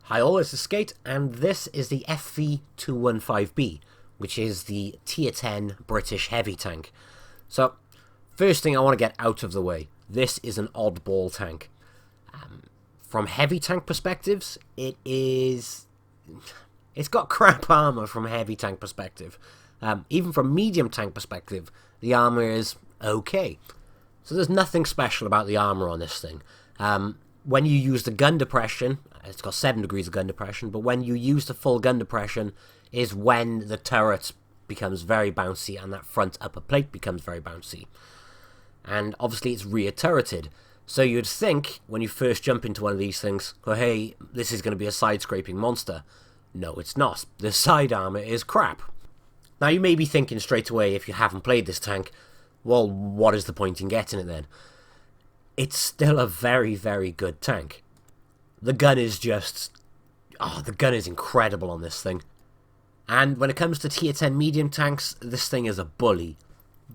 Hi all, this is Skate, and this is the FV215b, which is the Tier 10 British heavy tank. So, first thing I want to get out of the way, this is an oddball tank. From heavy tank perspectives, it's got crap armor from a heavy tank perspective. Even from medium tank perspective, the armor is okay. So there's nothing special about the armor on this thing. When you use the gun depression, it's got 7 degrees of gun depression, but when you use the full gun depression is when the turret becomes very bouncy and that front upper plate becomes very bouncy. And obviously it's rear turreted. So you'd think, when you first jump into one of these things, oh hey, this is going to be a side-scraping monster. No, it's not. The side armor is crap. Now you may be thinking straight away, if you haven't played this tank, well, what is the point in getting it then? It's still a very, very good tank. The gun is just... the gun is incredible on this thing. And when it comes to tier 10 medium tanks, this thing is a bully.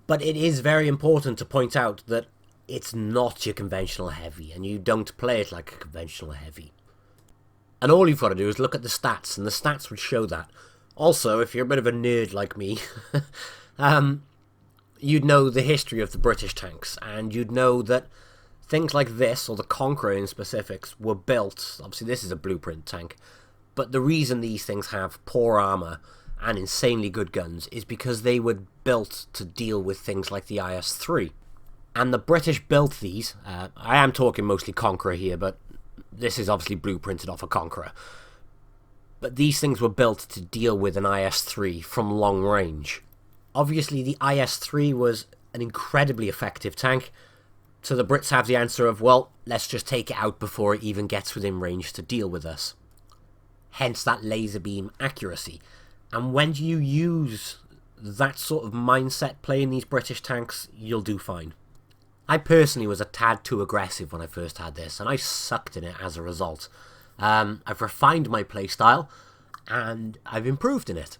But it is very important to point out that it's not your conventional heavy, and you don't play it like a conventional heavy. And all you've got to do is look at the stats, and the stats would show that. Also, if you're a bit of a nerd like me, you'd know the history of the British tanks, and you'd know that things like this, or the Conqueror in specifics, were built, obviously this is a blueprint tank, but the reason these things have poor armor and insanely good guns is because they were built to deal with things like the IS-3. And the British built these, I am talking mostly Conqueror here, but this is obviously blueprinted off a Conqueror. But these things were built to deal with an IS-3 from long range. Obviously the IS-3 was an incredibly effective tank, so the Brits have the answer of, well, let's just take it out before it even gets within range to deal with us. Hence that laser beam accuracy. And when you use that sort of mindset playing these British tanks, you'll do fine. I personally was a tad too aggressive when I first had this, and I sucked in it as a result. I've refined my playstyle, and I've improved in it.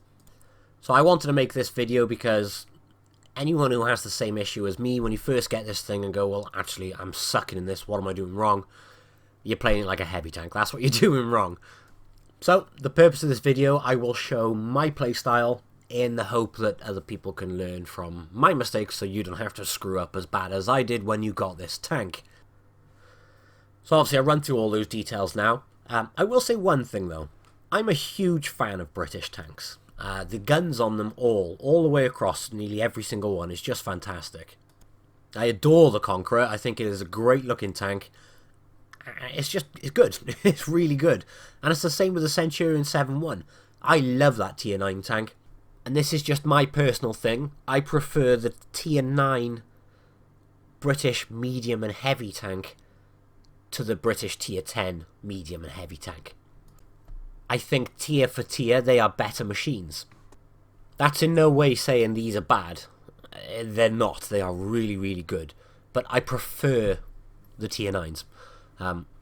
So I wanted to make this video because anyone who has the same issue as me, when you first get this thing and go, well, actually, I'm sucking in this, what am I doing wrong? You're playing it like a heavy tank, that's what you're doing wrong. So, the purpose of this video, I will show my playstyle in the hope that other people can learn from my mistakes so you don't have to screw up as bad as I did when you got this tank. So obviously I run through all those details now. I will say one thing though. I'm a huge fan of British tanks. The guns on them all the way across, nearly every single one, is just fantastic. I adore the Conqueror. I think it is a great looking tank. It's good. It's really good. And it's the same with the Centurion 7-1. I love that tier 9 tank. And this is just my personal thing. I prefer the tier 9 British medium and heavy tank to the British tier 10 medium and heavy tank. I think tier for tier they are better machines. That's in no way saying these are bad. They're not. They are really, really good. But I prefer the tier 9s.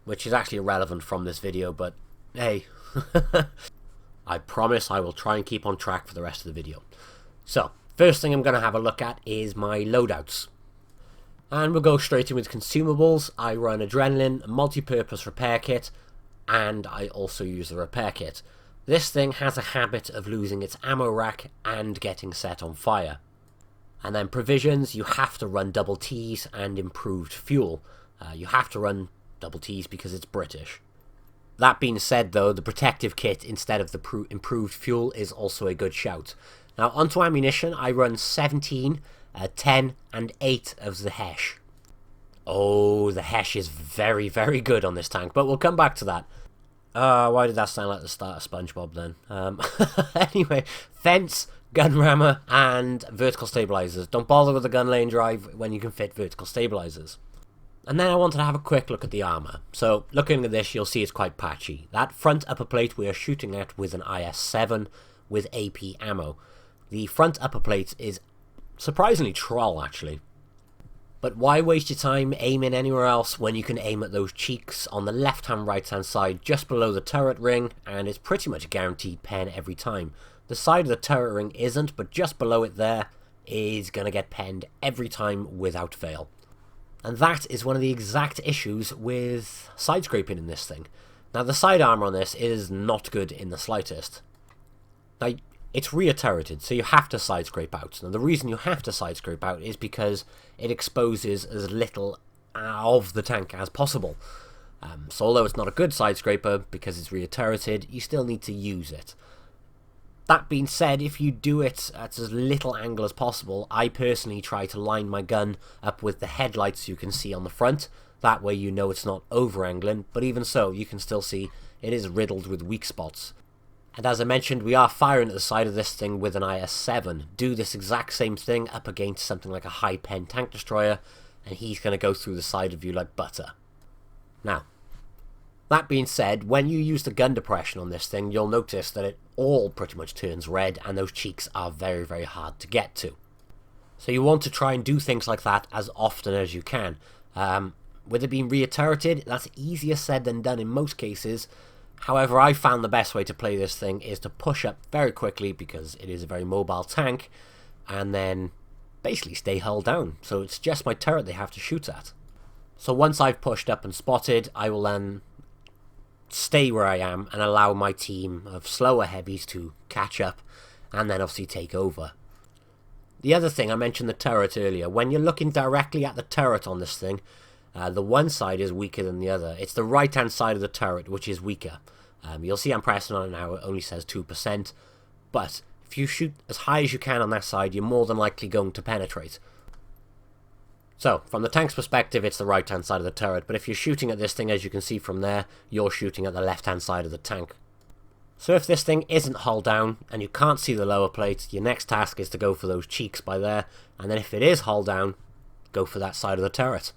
Which is actually irrelevant from this video, but hey. I promise I will try and keep on track for the rest of the video. So, first thing I'm going to have a look at is my loadouts. And we'll go straight in with consumables. I run Adrenaline, a multi-purpose repair kit, and I also use the repair kit. This thing has a habit of losing its ammo rack and getting set on fire. And then provisions, you have to run double T's and improved fuel. You have to run double T's because it's British. That being said though, the protective kit instead of the improved fuel is also a good shout. Now onto ammunition, I run 17, 10 and 8 of the Hesh. Oh, the Hesh is very, very good on this tank, but we'll come back to that. Why did that sound like the start of SpongeBob then? Anyway, fence, gun rammer and vertical stabilizers. Don't bother with the gun lane drive when you can fit vertical stabilizers. And then I wanted to have a quick look at the armor. So, looking at this, you'll see it's quite patchy. That front upper plate we are shooting at with an IS-7 with AP ammo. The front upper plate is surprisingly troll, actually. But why waste your time aiming anywhere else when you can aim at those cheeks on the left-hand, right-hand side just below the turret ring, and it's pretty much a guaranteed pen every time. The side of the turret ring isn't, but just below it there is going to get penned every time without fail. And that is one of the exact issues with side scraping in this thing. Now the side armour on this is not good in the slightest. Now, it's rear turreted, so you have to side scrape out. Now the reason you have to side scrape out is because it exposes as little of the tank as possible. So although it's not a good side scraper because it's rear turreted, you still need to use it. That being said, if you do it at as little angle as possible, I personally try to line my gun up with the headlights you can see on the front. That way you know it's not over angling, but even so, you can still see it is riddled with weak spots. And as I mentioned, we are firing at the side of this thing with an IS-7. Do this exact same thing up against something like a high-pen tank destroyer, and he's going to go through the side of you like butter. Now, that being said, when you use the gun depression on this thing, you'll notice that it all pretty much turns red, and those cheeks are very, very hard to get to. So you want to try and do things like that as often as you can. With it being rear turreted, that's easier said than done in most cases. However, I found the best way to play this thing is to push up very quickly because it is a very mobile tank, and then basically stay hull down. So it's just my turret they have to shoot at. So once I've pushed up and spotted, I will then stay where I am and allow my team of slower heavies to catch up and then obviously take over. The other thing, I mentioned the turret earlier. When you're looking directly at the turret on this thing, the one side is weaker than the other. It's the right-hand side of the turret which is weaker. You'll see I'm pressing on it now, it only says 2%. But if you shoot as high as you can on that side, you're more than likely going to penetrate. So, from the tank's perspective, it's the right-hand side of the turret. But if you're shooting at this thing, as you can see from there, you're shooting at the left-hand side of the tank. So if this thing isn't hull down, and you can't see the lower plate, your next task is to go for those cheeks by there. And then if it is hull down, go for that side of the turret.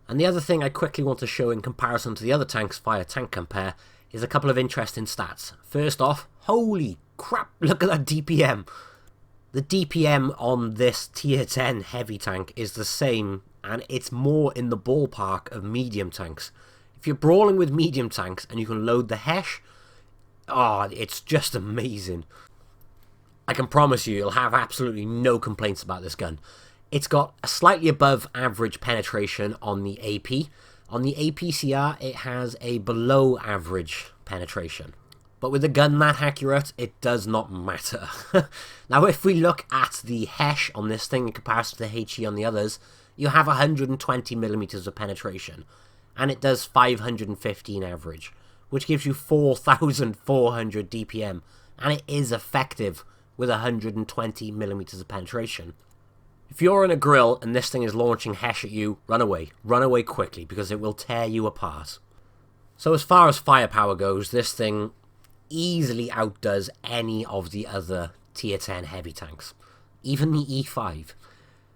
And the other thing I quickly want to show in comparison to the other tanks via tank compare is a couple of interesting stats. First off, holy crap, look at that DPM. The DPM on this tier 10 heavy tank is the same, and it's more in the ballpark of medium tanks. If you're brawling with medium tanks and you can load the Hesh, it's just amazing. I can promise you, you'll have absolutely no complaints about this gun. It's got a slightly above average penetration on the AP. On the APCR, it has a below average penetration. But with a gun that accurate, it does not matter. Now, if we look at the Hesh on this thing in comparison to the HE on the others, you have 120mm of penetration. And it does 515 average, which gives you 4,400 DPM. And it is effective with 120mm of penetration. If you're in a grill and this thing is launching Hesh at you, run away. Run away quickly, because it will tear you apart. So as far as firepower goes, this thing easily outdoes any of the other tier 10 heavy tanks. Even the E5.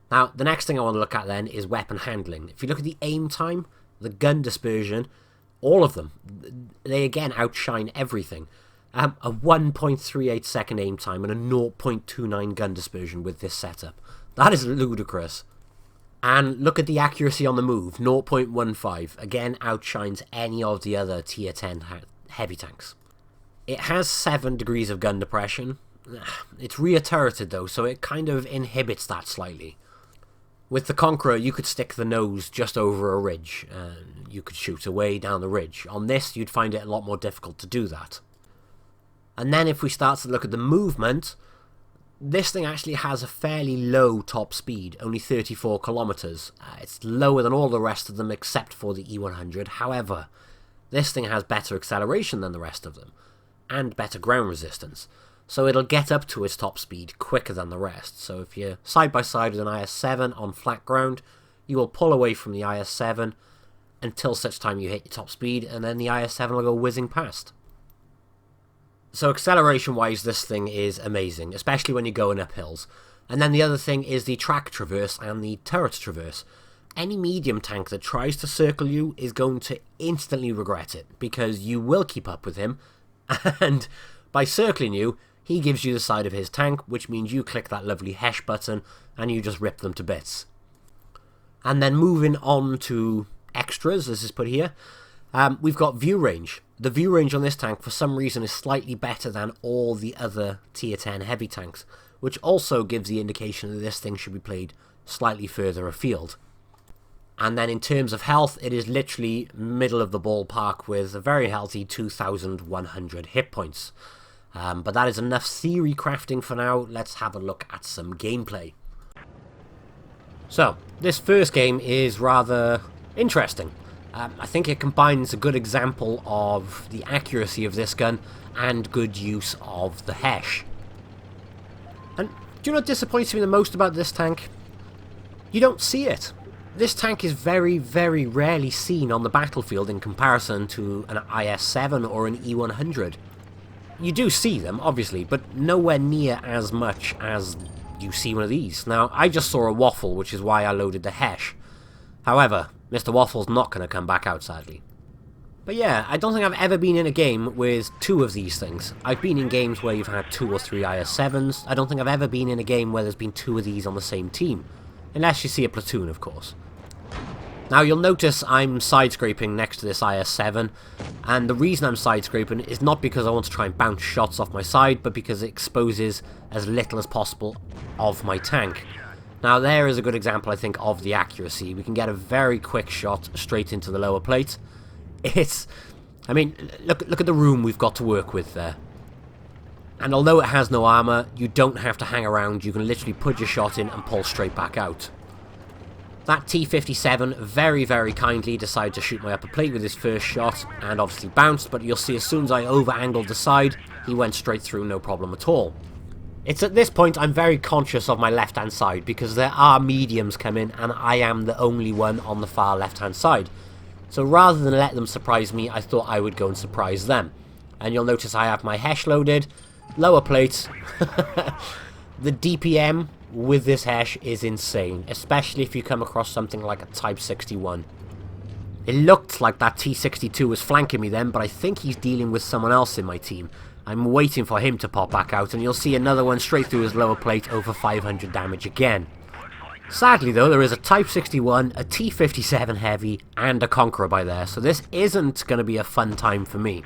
Now, the next thing I want to look at then is weapon handling. If you look at the aim time, the gun dispersion, all of them, they again outshine everything. A 1.38 second aim time and a 0.29 gun dispersion with this setup. That is ludicrous. And look at the accuracy on the move, 0.15. Again, outshines any of the other tier 10 heavy tanks. It has 7 degrees of gun depression. It's rear turreted though, so it kind of inhibits that slightly. With the Conqueror, you could stick the nose just over a ridge, and you could shoot away down the ridge. On this, you'd find it a lot more difficult to do that. And then if we start to look at the movement, this thing actually has a fairly low top speed, only 34 kilometers. It's lower than all the rest of them except for the E100. However, this thing has better acceleration than the rest of them, and better ground resistance. So it'll get up to its top speed quicker than the rest. So if you're side by side with an IS-7 on flat ground, you will pull away from the IS-7 until such time you hit your top speed, and then the IS-7 will go whizzing past. So acceleration-wise, this thing is amazing, especially when you're going up hills. And then the other thing is the track traverse and the turret traverse. Any medium tank that tries to circle you is going to instantly regret it, because you will keep up with him, and by circling you, he gives you the side of his tank, which means you click that lovely Hesh button, and you just rip them to bits. And then moving on to extras, as is put here, we've got view range. The view range on this tank, for some reason, is slightly better than all the other tier 10 heavy tanks, which also gives the indication that this thing should be played slightly further afield. And then in terms of health, it is literally middle of the ballpark with a very healthy 2,100 hit points. But that is enough theory crafting for now. Let's have a look at some gameplay. So, this first game is rather interesting. I think it combines a good example of the accuracy of this gun and good use of the Hesh. And do you know what disappoints me the most about this tank? You don't see it. This tank is very, very rarely seen on the battlefield in comparison to an IS-7 or an E-100. You do see them, obviously, but nowhere near as much as you see one of these. Now, I just saw a Waffle, which is why I loaded the Hesh. However, Mr. Waffle's not going to come back out, sadly. But yeah, I don't think I've ever been in a game with two of these things. I've been in games where you've had 2 or 3 IS-7s. I don't think I've ever been in a game where there's been 2 of these on the same team. Unless you see a platoon, of course. Now, you'll notice I'm side-scraping next to this IS-7, and the reason I'm side-scraping is not because I want to try and bounce shots off my side, but because it exposes as little as possible of my tank. Now, there is a good example, I think, of the accuracy. We can get a very quick shot straight into the lower plate. I mean, look at the room we've got to work with there. And although it has no armor, you don't have to hang around. You can literally put your shot in and pull straight back out. That T-57 very, very kindly decided to shoot my upper plate with his first shot, and obviously bounced, but you'll see as soon as I over-angled the side, he went straight through, no problem at all. It's at this point I'm very conscious of my left-hand side, because there are mediums coming, and I am the only one on the far left-hand side. So rather than let them surprise me, I thought I would go and surprise them. And you'll notice I have my Hesh loaded, lower plate. The DPM with this Hesh is insane, especially if you come across something like a Type 61. It looked like that T-62 was flanking me then, but I think he's dealing with someone else in my team. I'm waiting for him to pop back out, and you'll see another one straight through his lower plate, over 500 damage again. Sadly though, there is a Type 61, a T-57 Heavy, and a Conqueror by there, so this isn't going to be a fun time for me.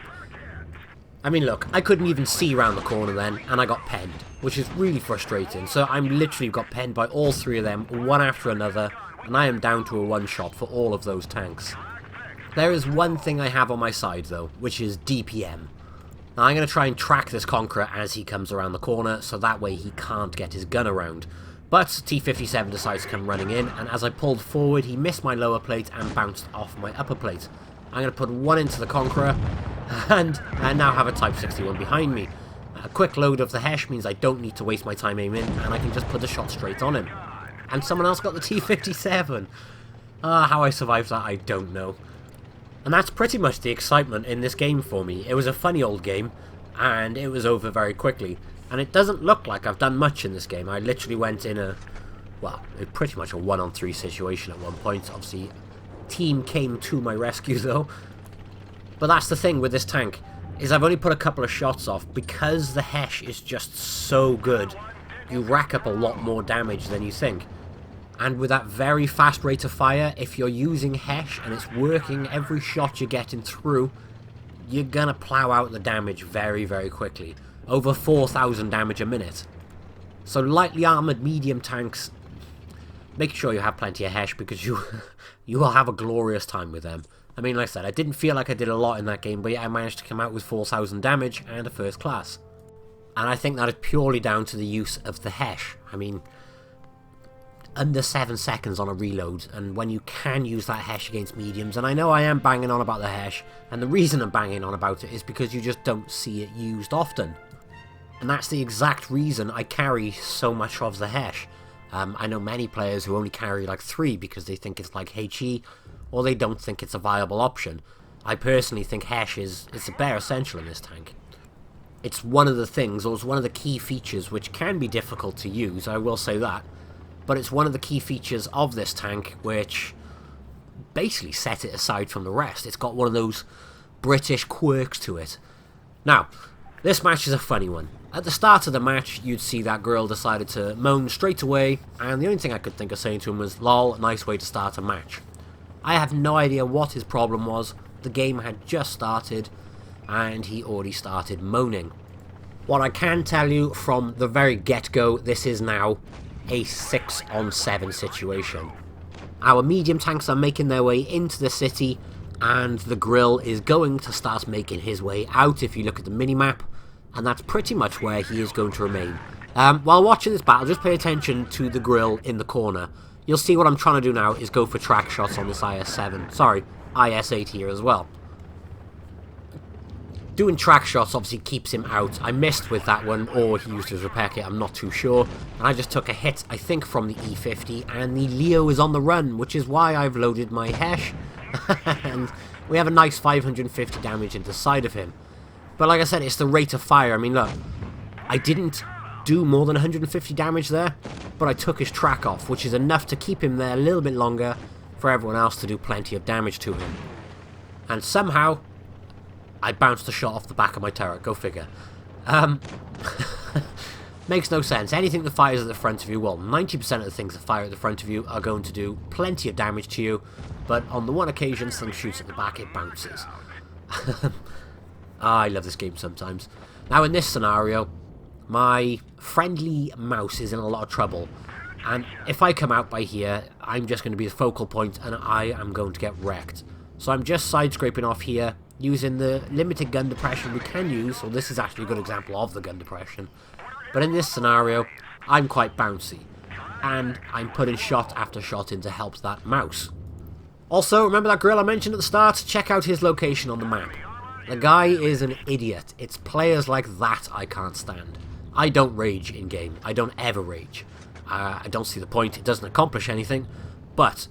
I mean, look, I couldn't even see round the corner then, and I got penned, which is really frustrating. So I'm literally got penned by all 3 of them, one after another, and I am down to a one-shot for all of those tanks. There is one thing I have on my side, though, which is DPM. Now, I'm going to try and track this Conqueror as he comes around the corner, so that way he can't get his gun around. But T-57 decides to come running in, and as I pulled forward, he missed my lower plate and bounced off my upper plate. I'm going to put one into the Conqueror, and I now have a Type 61 behind me. A quick load of the Hesh means I don't need to waste my time aiming, and I can just put the shot straight on him. And someone else got the T-57. How I survived that, I don't know. And that's pretty much the excitement in this game for me. It was a funny old game, and it was over very quickly. And it doesn't look like I've done much in this game. I literally went in pretty much a 1-on-3 situation at one point. Obviously, team came to my rescue though. But that's the thing with this tank, is I've only put a couple of shots off. Because the Hesh is just so good, you rack up a lot more damage than you think. And with that very fast rate of fire, if you're using Hesh and it's working every shot you're getting through, you're gonna plow out the damage very, very quickly. Over 4,000 damage a minute. So lightly armoured medium tanks, make sure you have plenty of Hesh, because you will have a glorious time with them. I mean, like I said, I didn't feel like I did a lot in that game, but yeah, I managed to come out with 4,000 damage and a first class. And I think that is purely down to the use of the Hesh. I mean, under 7 seconds on a reload, and when you can use that Hesh against mediums, and I know I am banging on about the Hesh, and the reason I'm banging on about it is because you just don't see it used often. And that's the exact reason I carry so much of the Hesh. I know many players who only carry like 3 because they think it's like HE, or they don't think it's a viable option. I personally think Hesh is a bare essential in this tank. It's one of the things, or it's one of the key features which can be difficult to use, I will say that, but it's one of the key features of this tank which basically set it aside from the rest. It's got one of those British quirks to it. Now, this match is a funny one. At the start of the match, you'd see that girl decided to moan straight away, and the only thing I could think of saying to him was, "Lol, nice way to start a match." I have no idea what his problem was. The game had just started, and he already started moaning. What I can tell you from the very get-go, this is now a 6-on-7 situation. Our medium tanks are making their way into the city, and the grill is going to start making his way out if you look at the mini-map, and that's pretty much where he is going to remain. While watching this battle, just pay attention to the grill in the corner. You'll see what I'm trying to do now is go for track shots on this IS-7. Sorry, IS-8 here as well. Doing track shots obviously keeps him out. I missed with that one, or he used his repair kit, I'm not too sure. And I just took a hit, I think, from the E50, and the Leo is on the run, which is why I've loaded my Hesh. And we have a nice 550 damage into the side of him. But like I said, it's the rate of fire. I mean, look, I didn't do more than 150 damage there, but I took his track off, which is enough to keep him there a little bit longer for everyone else to do plenty of damage to him. And somehow I bounced a shot off the back of my turret. Go figure. Makes no sense. Anything that fires at the front of you, well, 90% of the things that fire at the front of you are going to do plenty of damage to you, but on the one occasion something shoots at the back, it bounces. I love this game sometimes. Now in this scenario, my friendly mouse is in a lot of trouble, and if I come out by here, I'm just going to be the focal point and I am going to get wrecked. So I'm just side scraping off here, using the limited gun depression we can use. So this is actually a good example of the gun depression. But in this scenario, I'm quite bouncy, and I'm putting shot after shot in to help that mouse. Also, remember that grill I mentioned at the start? Check out his location on the map. The guy is an idiot. It's players like that I can't stand. I don't rage in-game. I don't ever rage. I don't see the point. It doesn't accomplish anything. But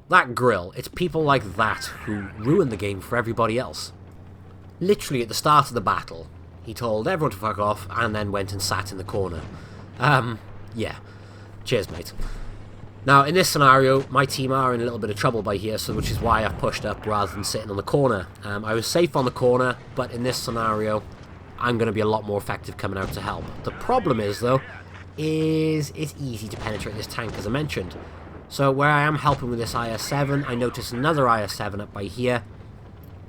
that grill, it's people like that who ruin the game for everybody else. Literally at the start of the battle, he told everyone to fuck off and then went and sat in the corner. Yeah. Cheers, mate. Now, in this scenario, my team are in a little bit of trouble by here, so which is why I've pushed up rather than sitting on the corner. I was safe on the corner, but in this scenario, I'm going to be a lot more effective coming out to help. The problem is, though, is it's easy to penetrate this tank, as I mentioned. So where I am helping with this IS-7, I notice another IS-7 up by here,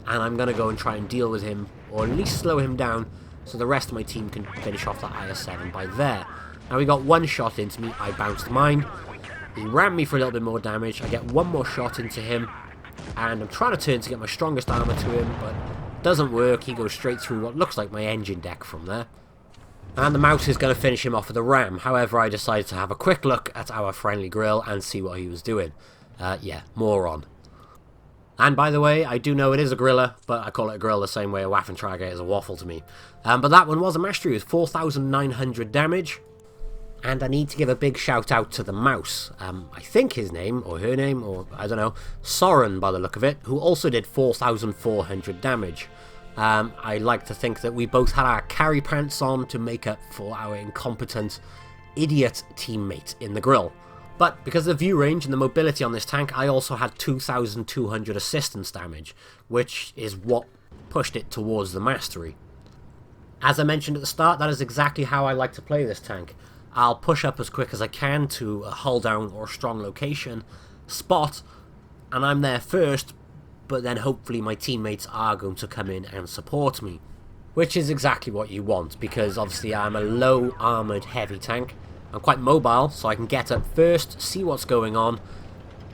and I'm going to go and try and deal with him, or at least slow him down, so the rest of my team can finish off that IS-7 by there. Now, we got one shot into me, I bounced mine. He rammed me for a little bit more damage. I get one more shot into him, and I'm trying to turn to get my strongest armor to him, but it doesn't work. He goes straight through what looks like my engine deck from there. And the mouse is going to finish him off with a ram. However, I decided to have a quick look at our friendly grill and see what he was doing. Yeah, more on. And by the way, I do know it is a griller, but I call it a grill the same way a Waffentrager is a waffle to me. But that one was a mastery. It was 4,900 damage. And I need to give a big shout out to the mouse. I think his name, or her name, or I don't know, Soren by the look of it, who also did 4,400 damage. I like to think that we both had our carry pants on to make up for our incompetent idiot teammate in the grill. But because of the view range and the mobility on this tank, I also had 2,200 assistance damage, which is what pushed it towards the mastery. As I mentioned at the start, that is exactly how I like to play this tank. I'll push up as quick as I can to a hull down or a strong location, spot, and I'm there first, but then hopefully my teammates are going to come in and support me. Which is exactly what you want, because obviously I'm a low armoured heavy tank. I'm quite mobile, so I can get up first, see what's going on,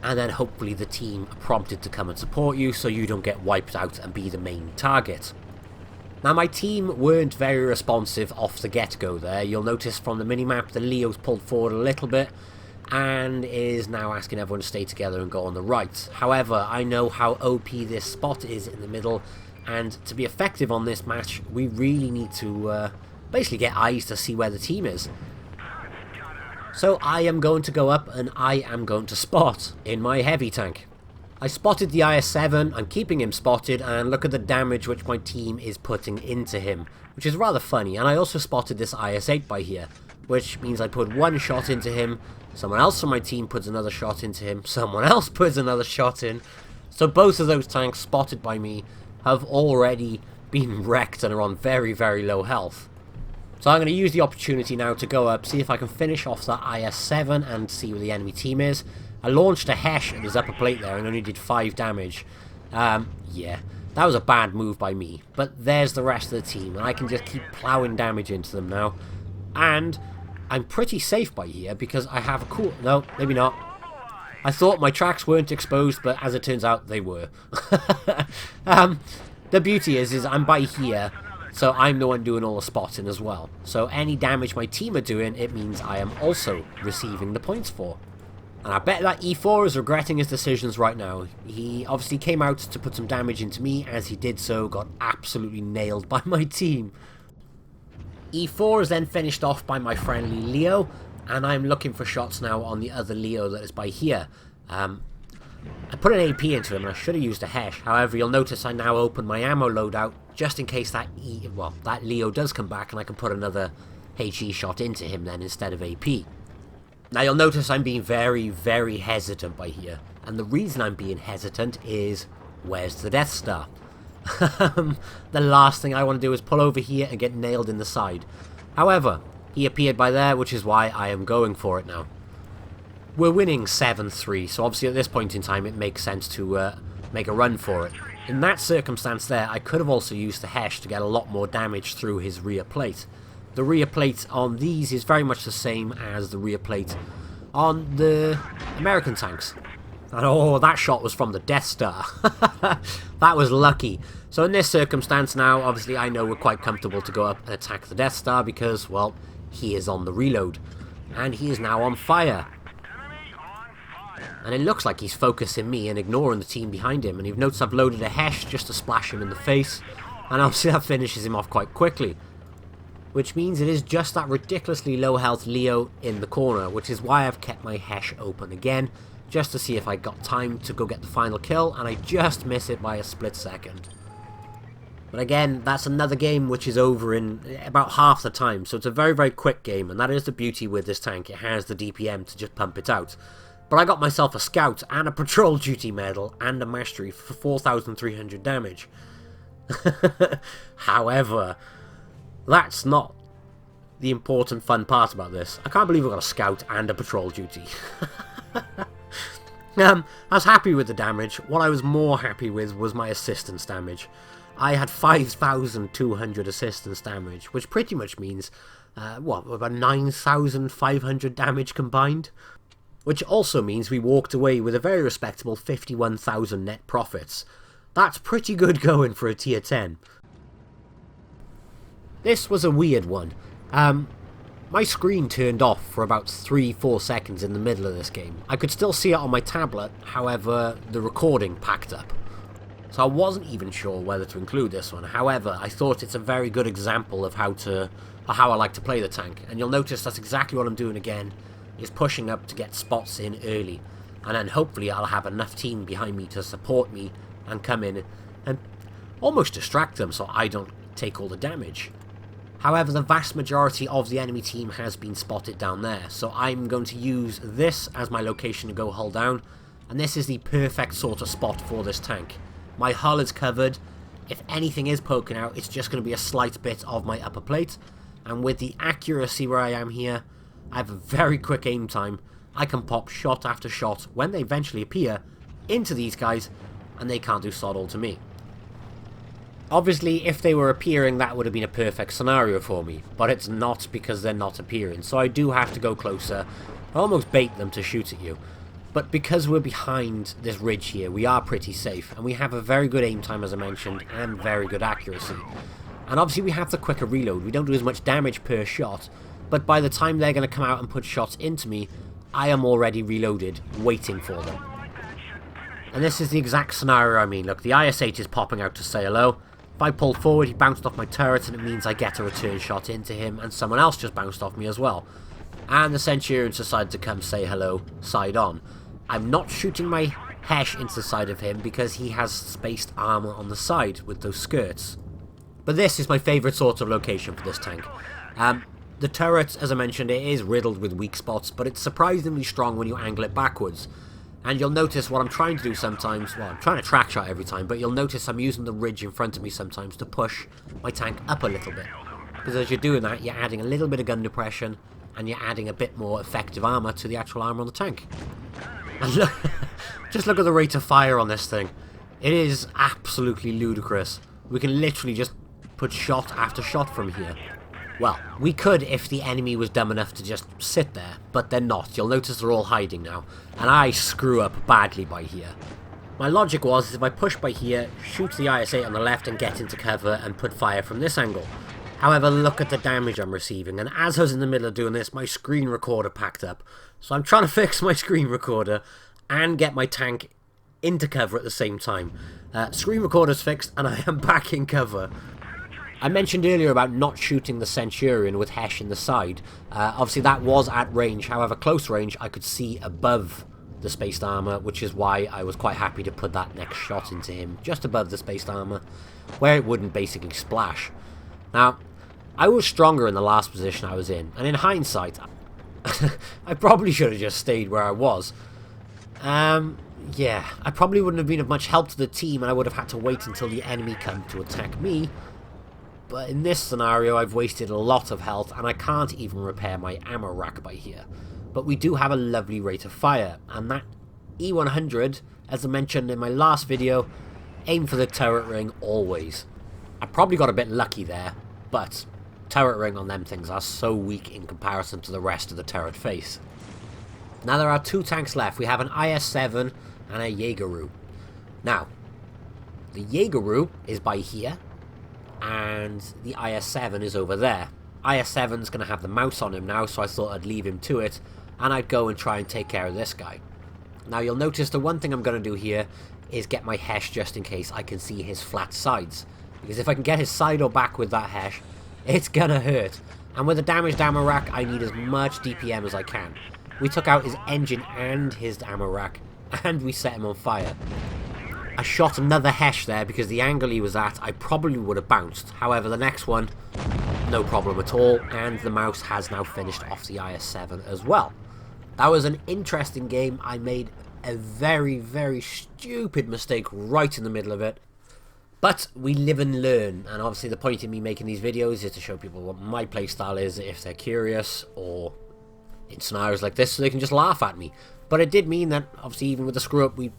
and then hopefully the team are prompted to come and support you so you don't get wiped out and be the main target. Now, my team weren't very responsive off the get-go there. You'll notice from the minimap the Leo's pulled forward a little bit and is now asking everyone to stay together and go on the right. However, I know how OP this spot is in the middle, and to be effective on this match, we really need to basically get eyes to see where the team is. So I am going to go up and I am going to spot in my heavy tank. I spotted the IS-7, I'm keeping him spotted, and look at the damage which my team is putting into him, which is rather funny. And I also spotted this IS-8 by here, which means I put one shot into him, someone else from my team puts another shot into him, someone else puts another shot in. So both of those tanks spotted by me have already been wrecked and are on very, very low health. So I'm going to use the opportunity now to go up, see if I can finish off that IS-7 and see where the enemy team is. I launched a Hesh at his upper plate there and only did 5 damage. Yeah, that was a bad move by me. But there's the rest of the team, and I can just keep ploughing damage into them now. And I'm pretty safe by here because I have a cool... No, maybe not. I thought my tracks weren't exposed, but as it turns out, they were. The beauty is I'm by here, so I'm the one doing all the spotting as well. So any damage my team are doing, it means I am also receiving the points for. And I bet that E4 is regretting his decisions right now. He obviously came out to put some damage into me. As he did so, got absolutely nailed by my team. E4 is then finished off by my friendly Leo, and I'm looking for shots now on the other Leo that is by here. I put an AP into him, and I should have used a Hesh. However, you'll notice I now open my ammo loadout, just in case that that Leo does come back, and I can put another HE shot into him then instead of AP. Now you'll notice I'm being very, very hesitant by here. And the reason I'm being hesitant is, where's the Death Star? The last thing I want to do is pull over here and get nailed in the side. However, he appeared by there, which is why I am going for it now. We're winning 7-3, so obviously at this point in time it makes sense to make a run for it. In that circumstance there, I could have also used the Hesh to get a lot more damage through his rear plate. The rear plate on these is very much the same as the rear plate on the American tanks. And oh, that shot was from the Death Star. That was lucky. So in this circumstance now, obviously I know we're quite comfortable to go up and attack the Death Star because, well, he is on the reload. And he is now on fire. And it looks like he's focusing me and ignoring the team behind him. And you've noticed I've loaded a Hesh just to splash him in the face. And obviously that finishes him off quite quickly. Which means it is just that ridiculously low health Leo in the corner, which is why I've kept my Hesh open again, just to see if I got time to go get the final kill, and I just miss it by a split second. But again, that's another game which is over in about half the time, so it's a very, very quick game, and that is the beauty with this tank. It has the DPM to just pump it out. But I got myself a Scout, and a Patrol Duty Medal, and a Mastery for 4,300 damage. However, that's not the important fun part about this. I can't believe I got a Scout and a Patrol Duty. I was happy with the damage. What I was more happy with was my assistance damage. I had 5,200 assistance damage, which pretty much means, about 9,500 damage combined? Which also means we walked away with a very respectable 51,000 net profits. That's pretty good going for a tier 10. This was a weird one. My screen turned off for about 3-4 seconds in the middle of this game. I could still see it on my tablet, however, the recording packed up. So I wasn't even sure whether to include this one. However, I thought it's a very good example of how I like to play the tank. And you'll notice that's exactly what I'm doing again, is pushing up to get spots in early. And then hopefully I'll have enough team behind me to support me and come in and almost distract them so I don't take all the damage. However, the vast majority of the enemy team has been spotted down there, so I'm going to use this as my location to go hull down, and this is the perfect sort of spot for this tank. My hull is covered. If anything is poking out, it's just going to be a slight bit of my upper plate, and with the accuracy where I am here, I have a very quick aim time. I can pop shot after shot when they eventually appear into these guys, and they can't do sod all to me. Obviously, if they were appearing, that would have been a perfect scenario for me, but it's not because they're not appearing, so I do have to go closer. I almost bait them to shoot at you, but because we're behind this ridge here, we are pretty safe, and we have a very good aim time, as I mentioned, and very good accuracy. And obviously we have the quicker reload. We don't do as much damage per shot, but by the time they're going to come out and put shots into me, I am already reloaded, waiting for them. And this is the exact scenario I mean. Look, the IS-8 is popping out to say hello. If I pull forward, he bounced off my turret, and it means I get a return shot into him, and someone else just bounced off me as well. And the Centurions decided to come say hello, side on. I'm not shooting my Hesh into the side of him because he has spaced armor on the side with those skirts. But this is my favourite sort of location for this tank. The turret, as I mentioned, it is riddled with weak spots, but it's surprisingly strong when you angle it backwards. And you'll notice what I'm trying to do sometimes, well, I'm trying to track shot every time, but you'll notice I'm using the ridge in front of me sometimes to push my tank up a little bit. Because as you're doing that, you're adding a little bit of gun depression, and you're adding a bit more effective armor to the actual armor on the tank. And look, just look at the rate of fire on this thing. It is absolutely ludicrous. We can literally just put shot after shot from here. Well, we could if the enemy was dumb enough to just sit there, but they're not. You'll notice they're all hiding now, and I screw up badly by here. My logic was, if I push by here, shoot the IS-8 on the left and get into cover and put fire from this angle. However, look at the damage I'm receiving, and as I was in the middle of doing this, my screen recorder packed up. So I'm trying to fix my screen recorder and get my tank into cover at the same time. Screen recorder's fixed, and I am back in cover. I mentioned earlier about not shooting the Centurion with Hesh in the side. Obviously that was at range, however close range I could see above the spaced armor, which is why I was quite happy to put that next shot into him, just above the spaced armor, where it wouldn't basically splash. Now, I was stronger in the last position I was in, and in hindsight, I probably should have just stayed where I was. Yeah, I probably wouldn't have been of much help to the team, and I would have had to wait until the enemy come to attack me. But in this scenario, I've wasted a lot of health, and I can't even repair my ammo rack by here. But we do have a lovely rate of fire, and that E100, as I mentioned in my last video, aim for the turret ring always. I probably got a bit lucky there, but turret ring on them things are so weak in comparison to the rest of the turret face. Now there are two tanks left. We have an IS-7 and a Jaegeru. Now, the Jaegeru is by here, and the IS-7 is over there. IS-7's going to have the mouse on him now, so I thought I'd leave him to it, and I'd go and try and take care of this guy. Now you'll notice the one thing I'm going to do here is get my Hesh just in case I can see his flat sides. Because if I can get his side or back with that Hesh, it's going to hurt. And with a damaged ammo rack, I need as much DPM as I can. We took out his engine and his ammo rack, and we set him on fire. I shot another Hesh there because the angle he was at, I probably would have bounced. However, the next one, no problem at all, and the mouse has now finished off the IS-7 as well. That was an interesting game. I made a very, very stupid mistake right in the middle of it. But we live and learn, and obviously the point in me making these videos is to show people what my playstyle is if they're curious, or in scenarios like this so they can just laugh at me. But it did mean that, obviously, even with the screw-up, we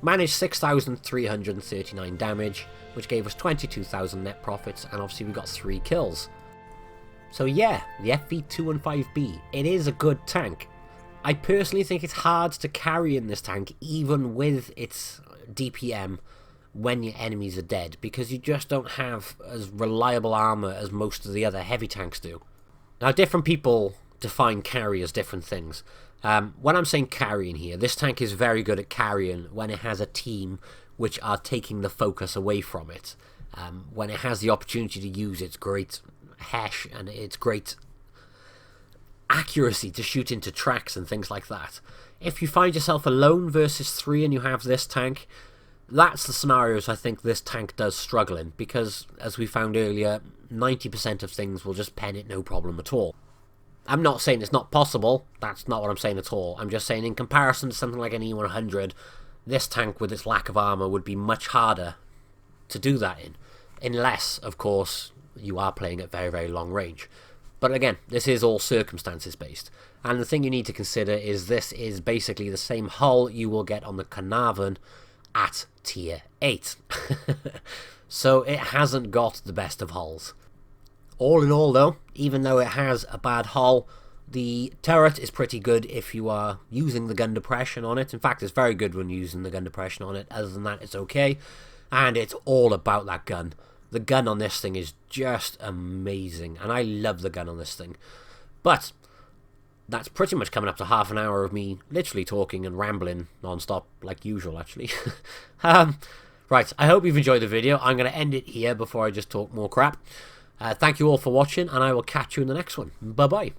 managed 6,339 damage, which gave us 22,000 net profits, and obviously we got 3 kills. So yeah, the FV215b, it is a good tank. I personally think it's hard to carry in this tank, even with its DPM, when your enemies are dead, because you just don't have as reliable armor as most of the other heavy tanks do. Now, different people define carry as different things. When I'm saying carrying here, this tank is very good at carrying when it has a team which are taking the focus away from it. When it has the opportunity to use its great Hesh and its great accuracy to shoot into tracks and things like that. If you find yourself alone versus 3 and you have this tank, that's the scenarios I think this tank does struggle in, because, as we found earlier, 90% of things will just pen it no problem at all. I'm not saying it's not possible, that's not what I'm saying at all. I'm just saying in comparison to something like an E100, this tank with its lack of armor would be much harder to do that in. Unless, of course, you are playing at very, very long range. But again, this is all circumstances based. And the thing you need to consider is this is basically the same hull you will get on the Carnarvon at tier 8. So it hasn't got the best of hulls. All in all though, even though it has a bad hull, the turret is pretty good if you are using the gun depression on it. In fact, it's very good when using the gun depression on it. Other than that, it's okay. And it's all about that gun. The gun on this thing is just amazing, and I love the gun on this thing. But that's pretty much coming up to half an hour of me literally talking and rambling non-stop, like usual, actually. Right, I hope you've enjoyed the video. I'm going to end it here before I just talk more crap. Thank you all for watching, and I will catch you in the next one. Bye-bye.